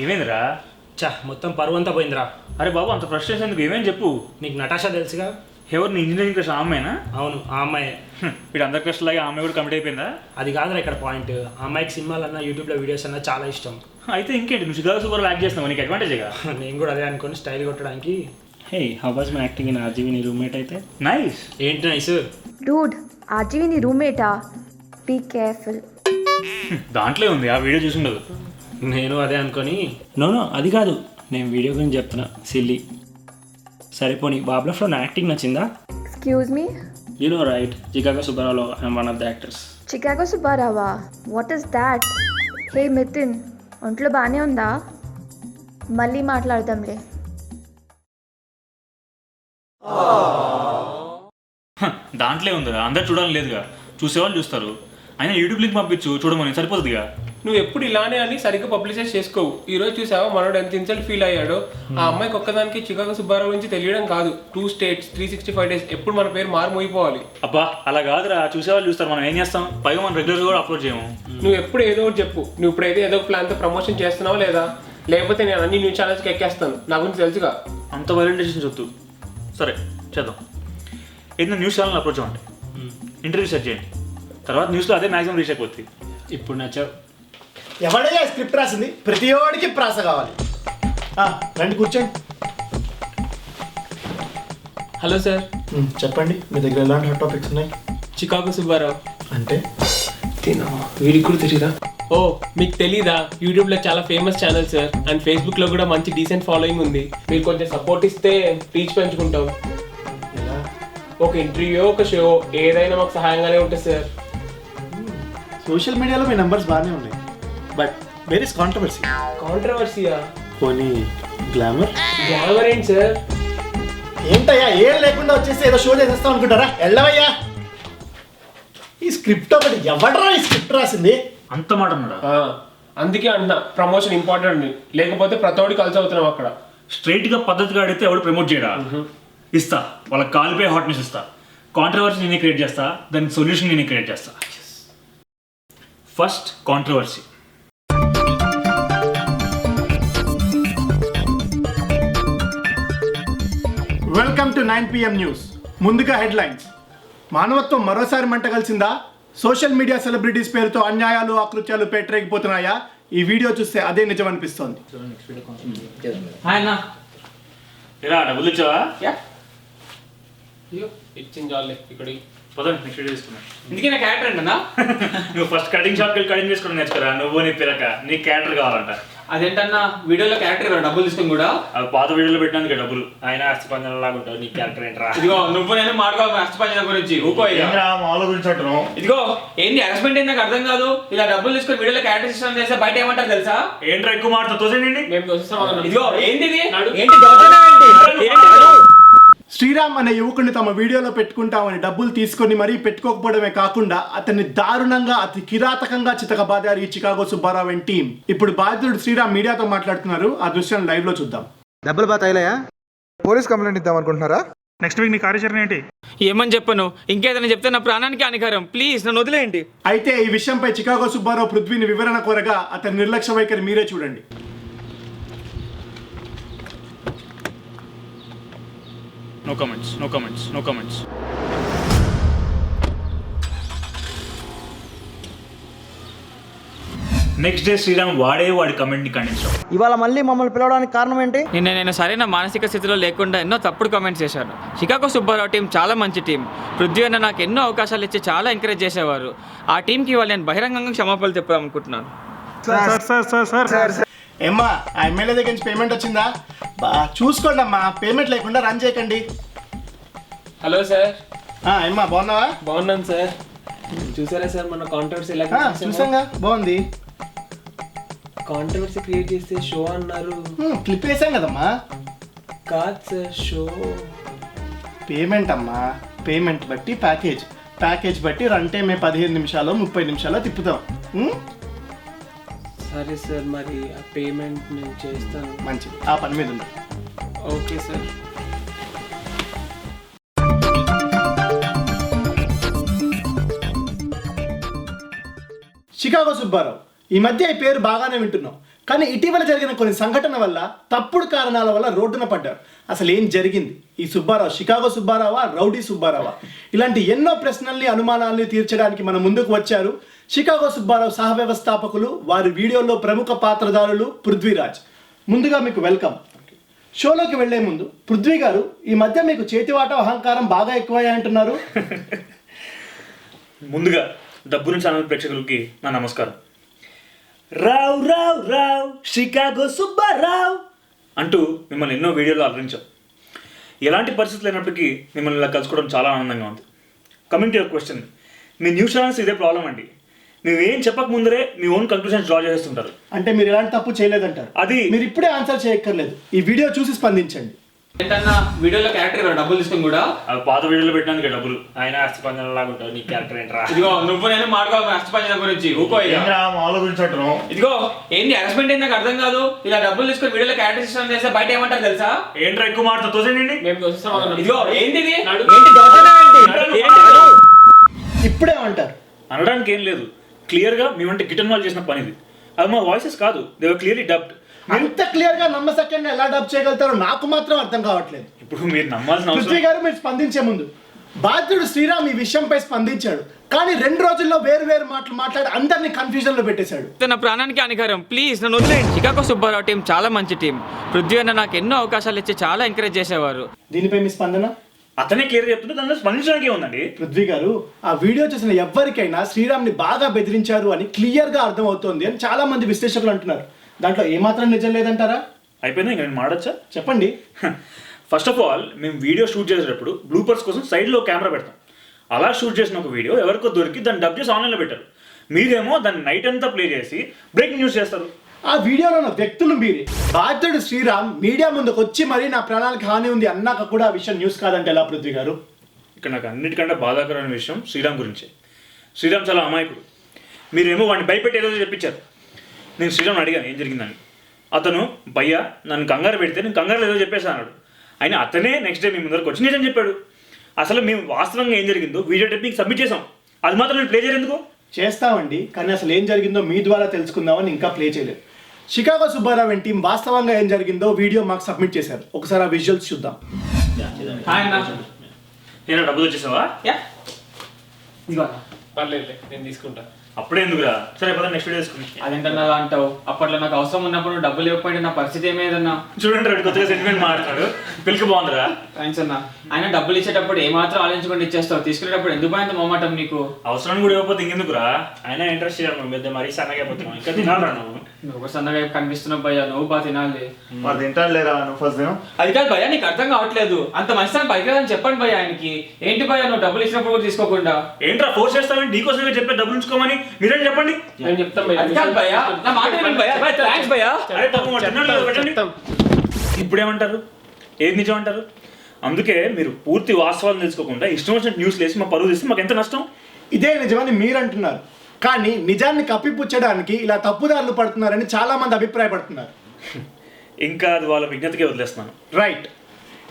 ఏమైందిరా? మొత్తం పరువు అంతా పోయిందిరా. అరే బాబు, అంత ఫ్రస్ట్రేషన్ ఎందుకు? ఏమేమి చెప్పు. నీకు నటాషా తెలుసుగా? ఎవరు? నీ ఇంజనీరింగ్ క్రష్ ఆ అమ్మాయినా? అవును, ఆ అమ్మాయి. వీడు అందరి క్రష్ లాగా ఆ అమ్మాయి కూడా కమిట్ అయిపోయిందా? అది కాదురా ఇక్కడ పాయింట్. ఆ అమ్మాయికి సినిమాలన్నా యూట్యూబ్లో వీడియోస్ అన్నా చాలా ఇష్టం. అయితే ఇంకేంటి, నువ్వు షికాగో సూపర్ యాక్ట్ చేస్తున్నావు, నీకు అడ్వాంటేజ్గా. నేను కూడా అదే అనుకుని స్టైల్ కొట్టడానికి. Hey, how was my acting in RGV? నీ రూమ్మేట్ అయితే నైస్. ఏంటి నైస్? డూడ్, ఆర్జీవి నీ రూమ్మేటా? Be careful. దాంట్లో ఉంది, ఆ వీడియో చూసి ఉండదు. నేను అదే అనుకొని. నో అది కాదు, నేను వీడియో గురించి చెప్తున్నా. సిల్లీ. సరిపోని బాబ్లఫ్లో నా యాక్టింగ్ నచ్చిందా? Excuse me. You know right, Chicago సుబ్బారావులో I'm one of the actors. Chicago సుబ్బారావా? What is that? Hey Mithun, ఒంట్లో బాగానే ఉందా? మళ్ళీ మాట్లాడదాంలే. దాంట్లో ఉందిగా, అందరు చూడాలని లేదుగా, చూసేవాళ్ళు చూస్తారు. అయినా యూట్యూబ్ లింక్ పంపించు, చూడమని సరిపోతుందిగా. నువ్వు ఎప్పుడు ఇలానే అని సరిగ్గా పబ్లిసైజ్ చేసుకోవు. ఈ రోజు చూసావా మనోడు ఎంత ఇన్సల్ట్ ఫీల్ అయ్యాడో. ఆ అమ్మాయికి ఒక్కదానికి చికాగో సుబ్బారావు గురించి తెలియడం కాదు, 2 states 365 days ఎప్పుడు మన పేరు మారిపోవాలి. అబ్బా అలా కాదురా, చూసేవాళ్ళు చూస్తారు, మనం ఏం చేస్తాం? పైగా మనం రెగ్యులర్ కూడా అప్లోడ్ చేయము. నువ్వు ఎప్పుడు ఏదో ఒకటి చెప్పు. నువ్వు ఇప్పుడైతే ఏదో ఒక ప్లాన్తో ప్రమోషన్ చేస్తున్నావా లేదా? లేకపోతే నేను అన్ని న్యూస్ ఛానల్స్కి ఎక్కేస్తాను. నా గురించి తెలుసుగా. అంత వైలెంటేషన్ చెప్తూ. సరే చేద్దాం. ఏదైనా న్యూస్ ఛానల్ అప్రోచ్ అవ్వండి, ఇంటర్వ్యూ సెట్ చేయండి, తర్వాత న్యూస్లో అదే మ్యాక్సిమం రీచ్ అయిపోతుంది. ఇప్పుడు నచ్చావు. ఎవడయ్యా స్క్రిప్ట్ రాసింది? ప్రతి వాడికి ప్రాస కావాలి. రండి కూర్చోండి. Hello sir. చెప్పండి, మీ దగ్గర ఎలాంటి హాట్ టాపిక్స్ ఉన్నాయి? చికాగో సుబ్బారావు అంటే వీడికి కూడా తెలీదా? ఓ మీకు తెలీదా? యూట్యూబ్లో చాలా ఫేమస్ ఛానల్ సార్, అండ్ ఫేస్బుక్లో కూడా మంచి డీసెంట్ ఫాలోయింగ్ ఉంది. మీరు కొంచెం సపోర్ట్ ఇస్తే రీచ్ పెంచుకుంటాం. ఎలా? ఒక ఇంటర్వ్యూ, ఒక షో, ఏదైనా మాకు సహాయంగానే ఉంటుంది సార్. సోషల్ మీడియాలో మీ నెంబర్స్ బాగానే ఉన్నాయి, బట్ వేర్ ఇస్ కాంట్రవర్సీ. కాంట్రవర్సీయా? పోనీ గ్లామర్? గ్లామర్ ఏంటి సార్? ఏంటయ్యా, ఏం లేకుండా వచ్చేసి ఏదో షో చేసేస్తాం అనుకుంటారా? వెళ్ళవయ్యా. ఈ స్క్రిప్ట్ ఒకటి ఎవడరా ఈ స్క్రిప్ట్ రాసింది? అంత మాట ఉన్నాడా? అందుకే అంటున్నా ప్రమోషన్ ఇంపార్టెంట్ ఉంది, లేకపోతే ప్రతోడి కలిసి అవుతున్నాం అక్కడ. స్ట్రైట్గా పద్ధతిగా అడిగితే ఎవడు ప్రమోట్ చేయడా? ఇస్తా, వాళ్ళకి కాలిపోయి హాట్నెస్ ఇస్తా. కాంట్రవర్సీ నేనే క్రియేట్ చేస్తా, దానికి సొల్యూషన్ నేనే క్రియేట్ చేస్తా. First controversy. Welcome to 9 PM news. ముందుగా హెడ్లైన్స్. మానవత్వం మరోసారి మంట కలిసిందా? సోషల్ మీడియా సెలబ్రిటీస్ పేరుతో అన్యాయాలు, అకృత్యాలు పేటరేగిపోతున్నాయా? ఈ వీడియో చూస్తే అదే నిజం అనిపిస్తోంది. ఇలా డబ్బులు ఇచ్చావా? ఇచ్చింది చాలే ఇక్కడికి. పదండి, నెక్స్ట్ వీడియో తీసుకున్నాను. ఇందుకే నా క్యారెక్టర్ అంటనా? నువ్వు ఫస్ట్ కటింగ్ షాప్కి వెళ్ళి కటింగ్ చేసుకుని నేర్చుకోరా. నువ్వు నీ పిరక, నీ క్యారెక్టర్ కావాలంట. అదేంటన్నా వీడియోలో క్యారెక్టర్ డబ్బులు తీసుకుని కూడా? అది పాత వీడియోలో పెట్టినందుకే డబ్బులు. ఆయన అస్థి పంజరం లాగా ఉంటావు, నీ క్యారెక్టర్ ఏంట్రా? ఇదిగో నువ్వు నేను మాట్లాడుకో అష్టపంచన గురించి. ఊకో మామూలు గురించి అంటున్నావు. ఇదిగో ఏంది హెరాస్మెంట్ ఏంది నాకు అర్థం కాదు. ఇలా డబ్బులు తీసుకుని వీడియోలో క్యారెక్టర్ సిస్టమ్ చేస్తే బయట ఏమంటారు తెలుసా? ఏంట్రా ఎక్కువ మాట్లాడుతూ? తోసేయండి. మేము చూస్తాం. ఇదిగో ఏంది ఏంటి దౌర్జన్యం ఏంటి? శ్రీరామ్ అనే యువకుడిని తమ వీడియోలో పెట్టుకుంటామని డబ్బులు తీసుకొని మరీ పెట్టుకోకపోవడమే కాకుండా అతన్ని దారుణంగా, అతి కిరాతకంగా చితకబాదారు ఈ చికాగో సుబ్బారావు అండ్ టీం. ఇప్పుడు బాధితుడు శ్రీరామ్ మీడియాతో మాట్లాడుతున్నారు. ఆ దృశ్యాన్ని లైవ్ లో చూద్దాం. డబ్బులు బాగా తగిలాయా? పోలీస్ కంప్లైంట్ ఇద్దాం అనుకుంటున్నారా? నెక్స్ట్ వీక్ నీ కార్యాచరణ ఏంటి? ఏమని చెప్పను? ఇంకేదైనా చెప్తే నా ప్రాణానికి హానికరం. ప్లీజ్ నన్ను వదిలేయండి. అయితే ఈ విషయంపై చికాగో సుబ్బారావు పృథ్వీని వివరణ కోరగా అతని నిర్లక్ష్య వైఖరి మీరే చూడండి. No comments, no comments, no comments. Next day Sriram వాడి కమెంట్ ని ఖండించాడు. ఇవాళ మళ్ళీ మమ్మల్ని పిలవడానికి కారణం ఏంటి? నేను సరైన మానసిక స్థితిలో లేకుండా ఎన్నో తప్పుడు కామెంట్స్ చేశాను. చికాగో సుబ్బారావు టీం చాలా మంచి టీం. పృథ్వీ అన్న నాకు ఎన్నో అవకాశాలు ఇచ్చి చాలా ఎంకరేజ్ చేసేవారు. ఆ టీంకి ఇవాళ నేను బహిరంగంగా క్షమాపణలు చెప్దాం అనుకుంటున్నాను. ఏమ్మా, ఆ ఎమ్మెల్యే దగ్గర నుంచి పేమెంట్ వచ్చిందా? చూసుకోండి అమ్మా, పేమెంట్ లేకుండా రన్ చేయకండి. Hello sir. ఏమ్మా బాగున్నావా? బాగున్నాను సార్. చూసారా సార్ మన కాంట్రవర్సీ ఎలా? చూసాగా, బాగుంది. కాంట్రవర్సీ క్రియేట్ చేస్తే షో అన్నారు. క్లిప్ వేసాం కదమ్మా. కాదు సార్, షో పేమెంట్ అమ్మా. పేమెంట్ బట్టి ప్యాకేజ్ బట్టి రన్ టైం 15 నిమిషాలు 30 నిమిషాలు తిప్పుతాం. సరే సార్, మరి ఆ పేమెంట్ నేను చేస్తాను. మంచిది, ఆ పని మీద ఉంది. Okay sir. చికాగో సుబ్బారావు, ఈ మధ్య ఈ పేరు బాగానే వింటున్నాం. కానీ ఇటీవల జరిగిన కొన్ని సంఘటన వల్ల తప్పుడు కారణాల వల్ల రోడ్డున పడ్డారు. అసలు ఏం జరిగింది? ఈ సుబ్బారావు షికాగో సుబ్బారావా, రౌడీ సుబ్బారావా? ఇలాంటి ఎన్నో ప్రశ్నల్ని అనుమానాల్ని తీర్చడానికి మన ముందుకు వచ్చారు షికాగో సుబ్బారావు సహ వ్యవస్థాపకులు, వారి వీడియోలో ప్రముఖ పాత్రధారులు పృథ్వీరాజ్. ముందుగా మీకు వెల్కమ్. షోలోకి వెళ్లే ముందు పృథ్వీ గారు, ఈ మధ్య మీకు చేతివాట అహంకారం బాగా ఎక్కువయ్యా అంటున్నారు. ముందుగా డబ్బు నుంచి ఛానల్ ప్రేక్షకులకి నా నమస్కారం. రావ్ రావ్ రావ్ షికాగో సుబ్బారావ్ అంటూ మిమ్మల్ని ఎన్నో వీడియోలు అలరించాం. ఎలాంటి పరిస్థితులు అయినప్పటికీ మిమ్మల్ని ఇలా కలుసుకోవడం చాలా ఆనందంగా ఉంది. Coming to your question, me news channels ఇదే ప్రాబ్లం అండి. మేమేం చెప్పక ముందరే మీ ఓన్ కంక్లూషన్స్ డ్రా చేస్తుంటారు. అంటే మీరు ఎలాంటి తప్పు చేయలేదంటారు. అది మీరు ఇప్పుడే ఆన్సర్ చేయక్కర్లేదు, ఈ వీడియో చూసి స్పందించండి. ఏంటన్నా వీడియోలో క్యారెక్టర్ డబ్బులు తీసుకుని కూడా అవి పాత వీడియోలో పెట్టడానికి డబ్బులు. ఆయన అస్థిపంజనం లాగా ఉంటావు నీ క్యారెక్టర్ ఏంట్రా? ఇదిగో నువ్వు నేను మాట్లాడుకో అష్టపంచన గురించి ఊకో ఇక. ఆలోచించటం ఇదిగో ఏంటి హెరాస్మెంట్ ఏంటి నాకు అర్థం కాదు. ఇలా డబ్బులు తీసుకుని వీడియోలో క్యారెక్టర్ సిస్టమ్ చేస్తే బయట ఏమంటారు తెలుసా? ఏంట్రా ఎక్కువ మాట్లాడుతూ తోసేయండి. మేము చూస్తాం. ఇదిగో ఏంటి ఇది? ఏంటి దౌర్జన్యం ఏంటి? ఇప్పుడేమంటారు? అనడానికి ఏం లేదు, క్లియర్గా మేమంటే గిటన్ వాళ్ళు చేసిన పని ఇది. అది మా వాయిసెస్ కాదు, దే వర్ క్లియర్లీ డబ్డ్. అంత క్లియర్ గా నమ్మసక్యంగా ఎలా డబ్ చేయగలుగుతారో నాకు మాత్రం అర్థం కావట్లేదు. ఇప్పుడు మీరు నమ్మాల్సిన పృథ్వీ అవసరం. గారు, మీరు స్పందించే ముందు బాధ్యుడు శ్రీరామ్ ఈ విషయంపై స్పందించాడు, కానీ 2 రోజుల్లో వేరు మాటలు మాట్లాడి అందరినీ కన్ఫ్యూజన్ లో పెట్టేశాడు. నా ప్రాణానికి హానికరం, ప్లీజ్ నన్ను వదిలేయండి. షికాగో సుబ్బారావు టీం చాలా మంచి టీం. పృథ్వీ అన్న నాకు ఎన్నో అవకాశాలు ఇచ్చి చాలా ఎంకరేజ్ చేసేవారు. దీనిపై మీ స్పందన? అతనే క్లియర్ చెప్తుంటే దానిలో స్పందించడానికి ఏముందండి? పృథ్వీ గారు, ఆ వీడియో చూసిన ఎవ్వరికైనా శ్రీరామ్ ని బాగా బెదిరించారు అని క్లియర్ గా అర్థం అవుతోంది అని చాలా మంది విశ్లేషకులు అంటున్నారు. దాంట్లో ఏమాత్రం నిజం లేదంటారా? అయిపోయిందా, ఇంకా నేను మాడొచ్చా? చెప్పండి. ఫస్ట్ ఆఫ్ ఆల్, మేము వీడియో షూట్ చేసేటప్పుడు బ్లూపర్స్ కోసం సైడ్లో కెమెరా పెడతాం. అలా షూట్ చేసిన ఒక వీడియో ఎవరికో దొరికి దాన్ని డబ్ చేసి ఆన్లైన్లో పెట్టారు. మీరేమో దాన్ని నైట్ అంతా ప్లే చేసి బ్రేకింగ్ న్యూస్ చేస్తారు. ఆ వీడియోలో ఉన్న వ్యక్తులు మీరే. బాధ్యుడు శ్రీరామ్ మీడియా ముందుకు వచ్చి మరీ నా ప్రాణాలకు హాని ఉంది అన్నాక కూడా ఆ విషయం న్యూస్ కాదంటే ఎలా పృథ్వీ గారు? ఇక్కడ నాకు అన్నిటికంటే బాధాకరమైన విషయం శ్రీరామ్ గురించే. శ్రీరామ్ చాలా అమాయకుడు. మీరేమో వాడిని భయపెట్టి ఏదో చెప్పించారు. నేను శ్రీరామ్ని అడిగాను ఏం జరిగిందని. అతను భయ్యా నన్ను కంగారు పెడితే నేను కంగారు ఏదో చెప్పేసి అన్నాడు. అయినా అతనే నెక్స్ట్ డే మీ ముందరకు వచ్చి నిజం చెప్పాడు. అసలు మేము వాస్తవంగా ఏం జరిగిందో వీడియో టేప్ మీకు సబ్మిట్ చేసాం. అది మాత్రం నేను ప్లే చేయలేదు. చేస్తామండి, కానీ అసలు ఏం జరిగిందో మీ ద్వారా తెలుసుకుందామని ఇంకా ప్లే చేయలేదు. షికాగో సుబ్బారావు టీం వాస్తవంగా ఏం జరిగిందో వీడియో మాకు సబ్మిట్ చేశారు. ఒకసారి ఆ విజువల్స్ చూద్దాం. నేను డబ్బులు వచ్చేసావా? ఇదిగో పర్లేదు, నేను తీసుకుంటా. అప్పుడే ఎందుకురా? సరే పద నెక్స్ట్ వీడియో తీసుకుని. అదేంటన్నా అలా అంటావు? అప్పట్లో నాకు అవసరం ఉన్నప్పుడు డబ్బులు ఇవ్వకపోతే నా పరిస్థితి ఏమేదన్నా? చూడండి రెడ్డి కొత్తగా సెంటిమెంట్ మాట్లాడు. పిలికి బాగుందిరా. థ్యాంక్స్ అన్న. ఆయన డబ్బులు ఇచ్చేటప్పుడు ఏమాత్రం ఆలోచించుకొని ఇచ్చేస్తావు, తీసుకునేటప్పుడు ఎందుకు పోయింది మొమ్మాటం నీకు? అవసరం కూడా ఇవ్వకపోతే ఇంకెందుకురా? అయినా ఇంట్రెస్ట్ చేయడం పెద్ద మరీ సన్నగా అయిపోతున్నావు. ఇంకా తినాలరా నువ్వు? నువ్వు సన్నగా కనిపిస్తున్నావు భయ్యా, నువ్వు బాగా తినాలి. మరి తింటాను లేరా నువ్వు ఫస్ట్ దినం? అది కాదు భయ్యా, నీకు అర్థం కావట్లేదు. అంత మంచితనం పైకి చెప్పండి భయ్యా ఆయనకి. ఏంటి భయ్యా నువ్వు డబ్బులు ఇచ్చినప్పుడు కూడా తీసుకోకుండా? ఏంట్రా ఫోర్స్ చేస్తామని? నీకోసమే చెప్పే డబ్బులు ఉంచుకోమని మీరేం చెప్పండి. నేను చెప్తాం అది కాదు భయ్యా, నా మాట వినండి భయ్యా. థ్యాంక్స్ భయ్యా. అరే తప్పు మాట్లాడినాడు పెట్టండి. ఇప్పుడేమంటారు? ఏది నిజం అంటారు? అందుకే మీరు పూర్తి వాస్తవాలు తెలుసుకోకుండా ఇష్టం వచ్చిన న్యూస్ లేసి మా పరువు తీస్తే మాకు ఎంత నష్టం? ఇదే నిజమని మీరు అంటున్నారు, కానీ నిజాన్ని కప్పిపుచ్చడానికి ఇలా తప్పుదారులు పడుతున్నారని చాలా మంది అభిప్రాయపడుతున్నారు. ఇంకా అది వాళ్ళ విజ్ఞతకే వదిలేస్తున్నాను. రైట్.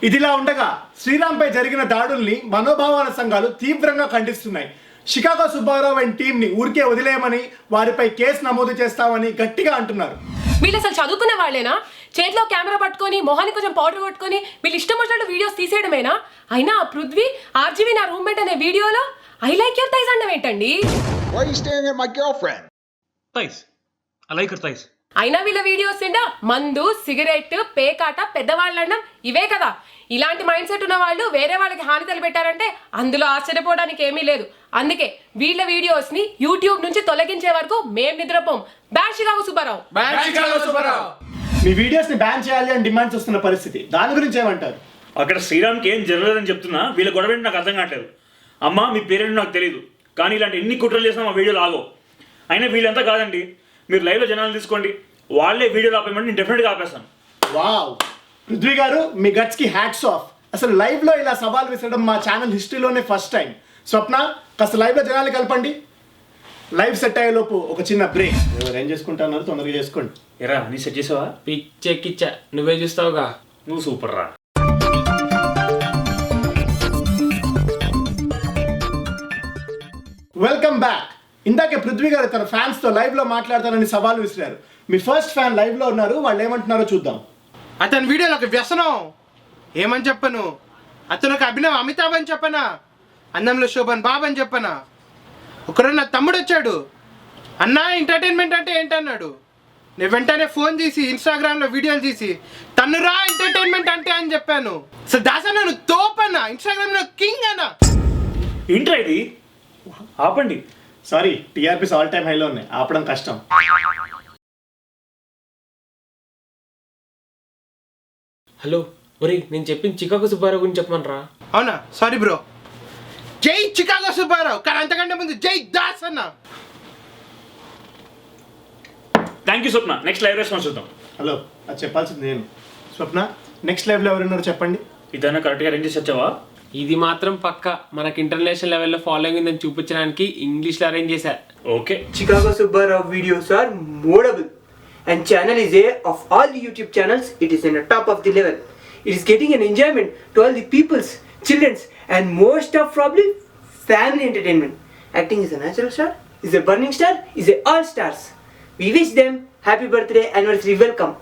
ఇదిలా ఉండగా శ్రీరామ్పై జరిగిన దాడుల్ని మనోభావాల సంఘాలు తీవ్రంగా ఖండిస్తున్నాయి. షికాగో సుబ్బారావు అండ్ టీంని ఊరికే వదిలేయమని, వారిపై కేసు నమోదు చేస్తామని గట్టిగా అంటున్నారు. వీళ్ళు అసలు చదువుకునే వాళ్ళేనా? చేతిలో కెమెరా పట్టుకొని మొహానికి కొంచెం పౌడర్ కొట్టుకొని వీళ్ళు ఇష్టం వచ్చినట్టు వీడియోస్ తీసేయడమేనా? అయినా ఆ పృథ్వీ ఆర్జీవి నా రూమ్మేట్ అనే వీడియోలో ఐ లైక్ యువర్ థైస్ అన్నం ఏంటండి? అయినా వీళ్ళ వీడియోస్ నిండా మందు, సిగరెట్, పేకాట, పెద్దవాళ్ళన్నం ఇవే కదా. ఇలాంటి మైండ్ సెట్ ఉన్న వాళ్ళు వేరే వాళ్ళకి హాని తలపెట్టారంటే అందులో ఆశ్చర్యపోవడానికి ఏమీ లేదు. అందుకే వీళ్ళ వీడియోస్ ని యూట్యూబ్ నుంచి తొలగించే వరకు మేం నిద్రపోం. Ban Chicago Subbarao. మీ వీడియోస్ ని బ్యాన్ చేయాలి అని డిమాండ్స్ వస్తున్న పరిస్థితి, దాని గురించి ఏమంటారు? అక్కడ శ్రీరామ్కి ఏం జరగలేదని చెప్తున్నా, వీళ్ళ గొడవ ఏంటి నాకు అర్థం కావట్లేదు. అమ్మ మీ పేరెంట్ నాకు తెలియదు, కానీ ఇలాంటి ఎన్ని కుట్రలు చేసినా మా వీడియోలు ఆగో. అయినా వీళ్ళంతా కాదండి, మీరు లైవ్లో జనాలు తీసుకోండి, వాళ్ళే వీడియోలు ఆపేయమంటే నేను డెఫినెట్గా ఆపేస్తాను. వావ్, పృథ్వీ గారు మీ గట్స్ కి హ్యాట్స్ ఆఫ్. అసలు లైవ్ లో ఇలా సవాల్ విసరడం మా ఛానల్ హిస్టరీలోనే ఫస్ట్ టైం. స్వప్న, కాస్త లైవ్ లో జనాలు కలపండి. లైవ్ సెట్ అయ్యే లోపు ఒక చిన్న బ్రేక్. ఎవరు ఏం చేసుకుంటున్నారు తొందరగా చేసుకోండి. ఎరా నీ సెట్ చేసావా? పిచ్చెక్కిచ్చా, నువ్వే చూస్తావుగా. నువ్వు సూపర్ రా. Welcome back. ఇందాకే పృథ్వీ గారు తన ఫ్యాన్స్ తో లైవ్ లో మాట్లాడతానని సవాల్ విసిరారు. మీ ఫస్ట్ ఫ్యాన్ లైవ్లో ఉన్నారు, వాళ్ళు ఏమంటున్నారో చూద్దాం. అతని వీడియోలో ఒక వ్యసనం ఏమని చెప్పను, అతను ఒక అభినవ్ అమితాబ్ అని చెప్పనా, అందంలో శోభన్ బాబు అని చెప్పనా. ఒకరోజు నా తమ్ముడు వచ్చాడు, అన్నా ఎంటర్టైన్మెంట్ అంటే ఏంటన్నాడు. నేను వెంటనే ఫోన్ తీసి ఇన్స్టాగ్రామ్లో వీడియోలు తీసి తన్నురా ఎంటర్టైన్మెంట్ అంటే అని చెప్పాను. సో దాసా నన్ను తోపన్నా, ఇన్స్టాగ్రామ్లో కింగ్ అన్నా. ఏంట్రా ఇది? ఆపండి. సారీ, టీఆర్పీస్ ఆల్ టైమ్ హైలో ఉన్నాయి, ఆపడం కష్టం. హలో ఒరే, నేను చెప్పిన చికాగో సుబ్బారావు గురించి చెప్పమనరా. అవునా, సారీ బ్రో. జై చికాగో సుబ్బారావు, కానీ అంతకంటే ముందు జై దాస్ అన్న. Thank you Swapna. Next live response చూద్దాం. హలో, అది చెప్పాల్సింది నేను. స్వప్న, నెక్స్ట్ లైవ్లో ఎవరున్నారో చెప్పండి. ఇదన్నా కరెక్ట్గా అరేంజ్ చేసి వచ్చావా? ఇది మాత్రం పక్క మనకి ఇంటర్నేషనల్ లెవెల్లో ఫాలోయింగ్ ఉందని చూపించడానికి ఇంగ్లీష్లో అరేంజ్ చేశా. Okay. Chicago Subbarao videos are modeable, and channel is a of all the YouTube channels. It is in the top of the level. It is getting an enjoyment to all the people's, children's, and most of probably family entertainment. Acting is a natural star, is a burning star, is a all stars. We wish them happy birthday, anniversary, welcome.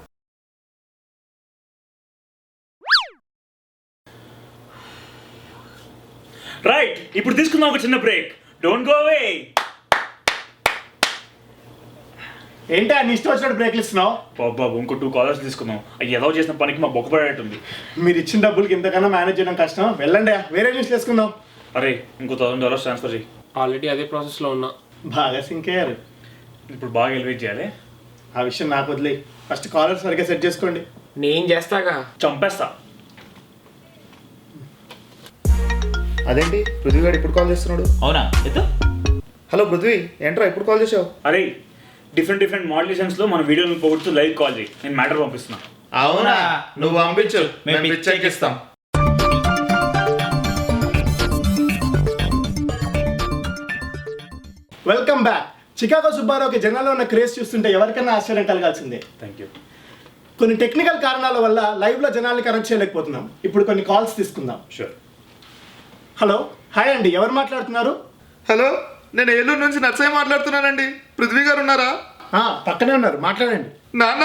Right, ఇప్పుడు తీసుకుందాం ఒక చిన్న break. Don't go away. ఏంటి నీ ఇష్టం వచ్చినట్టు బ్రేక్లు ఇస్తున్నావు? బాబు ఇంకో 2 కాలర్స్ తీసుకుందాం. అవి ఏదో చేసిన పనికి మా బొక్కపడేటుంది. మీరు ఇచ్చిన డబ్బులకి ఇంతకన్నా మేనేజ్ చేయడం కష్టం. వెళ్ళండి, వేరే న్యూస్ చేసుకుందాం. అరే ఇంకో $1000 ట్రాన్స్ఫర్ చేయి. ఆల్రెడీ అదే ప్రాసెస్లో ఉన్నా. బాగా సింక్ అయ్యారు. ఇప్పుడు బాగా ఎలివేట్ చేయాలి. ఆ విషయం నాకు వదిలే, ఫస్ట్ కాలర్స్ సరిగ్గా సెట్ చేసుకోండి. నేను చేస్తాగా. చంపేస్తా. అదేంటి పృథ్వీ గారు ఇప్పుడు కాల్ చేస్తున్నాడు? అవునా? హలో పృథ్వీ, ఏంట్రా ఇప్పుడు కాల్ చేసావు? అరే డిఫరెంట్ మోడలేషన్స్లో మన వీడియోని పోగొడుతూ లైవ్ కాల్ చేయి. నేను మ్యాటర్ పంపిస్తున్నా. అవునా, నువ్వు పంపించు, మేము పిచ్చెక్కిస్తాం. Welcome back. చికాగో సుబ్బారావుకి జనాల్లో ఉన్న క్రేజ్ చూస్తుంటే ఎవరికైనా ఆశ్చర్యం కలగాల్సిందే. Thank you. కొన్ని టెక్నికల్ కారణాల వల్ల లైవ్లో జనాల్ని కనెక్ట్ చేయలేకపోతున్నాం. ఇప్పుడు కొన్ని కాల్స్ తీసుకుందాం. షూర్. హలో, హాయ్ అండి, ఎవరు మాట్లాడుతున్నారు? హలో, నేను ఏలూరు నుంచి నర్సయ్య మాట్లాడుతున్నానండి. పృథ్వీ గారు ఉన్నారా? పక్కనే ఉన్నారు, మాట్లాడండి. నాన్న,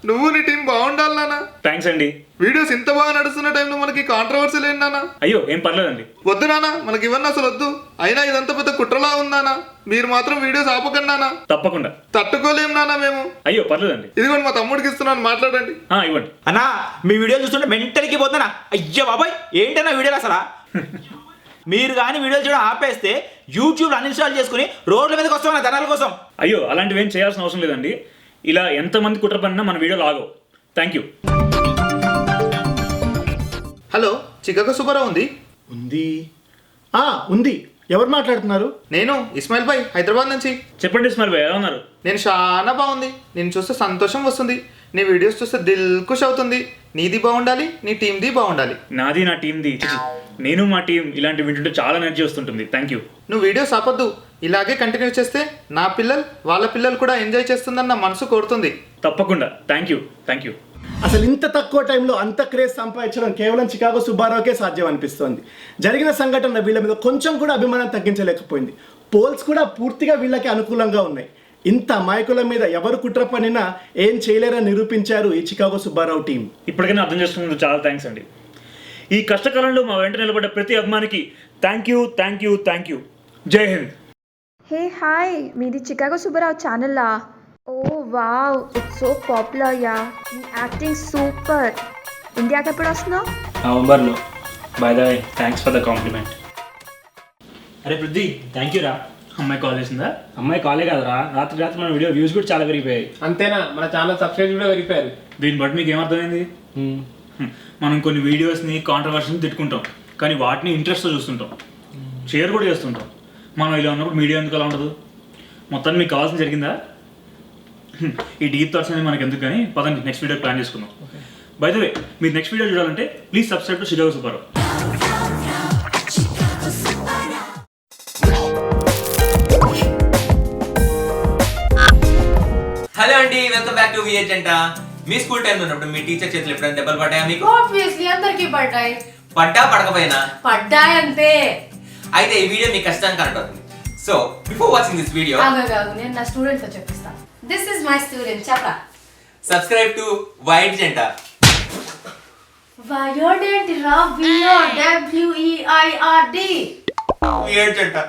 నువ్వు నీ టీం బాగుండాలి నాన్న. థ్యాంక్స్ అండి. వీడియోస్ ఇంత బాగా నడుస్తున్న టైంలో మనకి కాంట్రవర్సీ లేదు నాన్న. అయ్యో ఏం పర్లేదండి. వద్దు నాన్న, మనకి ఇవన్నీ అసలు వద్దు. అయినా ఇదంతా పెద్ద కుట్రలా ఉందానా. మీరు మాత్రం వీడియోస్ ఆపకండి నాన్న. తప్పకుండా. తట్టుకోలేం నాన్న మేము. అయ్యో పర్లేదండి. ఇదిగోండి మా తమ్ముడికి ఇస్తున్నాను, మాట్లాడండి. ఇవ్వండి. అన్నా, మీ వీడియో చూస్తుంటే మెంటల్కి పోతున్నా. అయ్యో బాబాయ్, ఏంటన్నా వీడియోలు అసలు? మీరు కానీ వీడియోలు చూడడం ఆపేస్తే యూట్యూబ్ అన్ఇన్స్టాల్ చేసుకుని రోడ్ల మీదకి వస్తాం ధనాల కోసం. అయ్యో అలాంటివి ఏం చేయాల్సిన అవసరం లేదండి. ఇలా ఎంతమంది కుట్ర పడినా మన వీడియోలు ఆగవు. Thank you. Hello, Chicago Subbarao ఉంది? ఉంది. ఎవరు మాట్లాడుతున్నారు? నేను ఇస్మాయిల్ భాయ్, హైదరాబాద్ నుంచి. చెప్పండి ఇస్మాయిల్ భాయ్, ఎలా ఉన్నారు? నేను చాలా బాగుంది. నేను చూస్తే సంతోషం వస్తుంది. నీ వీడియోస్ చూస్తే దిల్ ఖుష్ అవుతుంది. నీది బాగుండాలి, నీ టీంది బాగుండాలి. నాది నా టీంది, నేను మా టీం ఇలాంటి వింటుంటే చాలా ఎనర్జీ వస్తుంటుంది. Thank you. నువ్వు వీడియోస్ ఆపొద్దు, ఇలాగే కంటిన్యూ చేస్తే నా పిల్లలు వాళ్ళ పిల్లలు కూడా ఎంజాయ్ చేస్తుందని నా మనసు కోరుతుంది. తప్పకుండా. Thank you. అసలు ఇంత తక్కువ టైంలో అంత క్రేజ్ సంపాదించడం కేవలం చికాగో సుబ్బారావుకే సాధ్యం అనిపిస్తోంది. జరిగిన సంఘటన వీళ్ళ మీద కొంచెం కూడా అభిమానం తగ్గించలేకపోయింది. పోల్స్ కూడా పూర్తిగా వీళ్ళకి అనుకూలంగా ఉన్నాయి. ఇంత అమాయకుల మీద ఎవరు కుట్ర పనినా ఏం చేయలేరని నిరూపించారు ఈ చికాగో సుబ్బారావు టీం. ఇప్పటికైనా అర్థం చేసుకున్నందుకు చాలా థ్యాంక్స్ అండి. ఈ కష్టకాలంలో మా వెంట నిలబడ్డ ప్రతి అభిమానికి థ్యాంక్ యూ. జై హింద్. హే హాయ్, మీది చికాగో సుబ్బారావు ఛానల్లా? Oh wow, it's so popular yeah. మీ యాక్టింగ్ సూపర్. ఇండియాకి ఎప్పుడు వస్తున్నావు? నవంబర్లో. By the way, thanks for the compliment. అరే పృథ్వీ, థ్యాంక్ యూ రా. అమ్మాయి కాల్ చేసిందా? అమ్మాయి కాలే కదరా, రాత్రి మన వీడియో వ్యూస్ కూడా చాలా పెరిగిపోయాయి. అంతేనా, మన ఛానల్ సబ్స్క్రైబ్ కూడా పెరిగిపోయారు. దీన్ని బట్టి మీకు ఏమర్థమైంది? మనం కొన్ని వీడియోస్ని కాంట్రవర్సీని తిట్టుకుంటాం, కానీ వాటిని ఇంట్రెస్ట్తో చూస్తుంటాం, షేర్ కూడా చేస్తుంటాం. మనం ఇలా ఉన్నప్పుడు మీడియా ఎందుకు అలా ఉండదు? మొత్తాన్ని మీకు కావాల్సిన జరిగిందా? ఈ డీప్ థాట్స్ అనేది మనకి ఎందుకు, కానీ పదండి నెక్స్ట్ వీడియో ప్లాన్ చేసుకుందాం. బై ద వే, మీరు నెక్స్ట్ వీడియో చూడాలంటే please subscribe to Chicago Subbarao. Hello అండి, వెల్కమ్ బ్యాక్ టు విహెచ్. మీ స్కూల్ టైంలో ఉన్నప్పుడు మీ టీచర్ చేతులు ఎప్పుడైనా దెబ్బలు పడ్డాయా మీకు? ఆబ్వియస్లీ అందరికీ పడ్డాయి. పడ్డా పడకపోయినా? పడ్డాయి అంతే. అయితే ఈ వీడియో మీకు ఖచ్చితంగా కనెక్ట్ అవుతుంది. So, before watching this video, నేను నా స్టూడెంట్తో చెప్పిస్తా. దిస్ ఇస్ మై స్టూడెంట్ చెప్పరా. subscribe to Wired Genta. Wired ఏంటిరా? WEIRD. Wired Genta.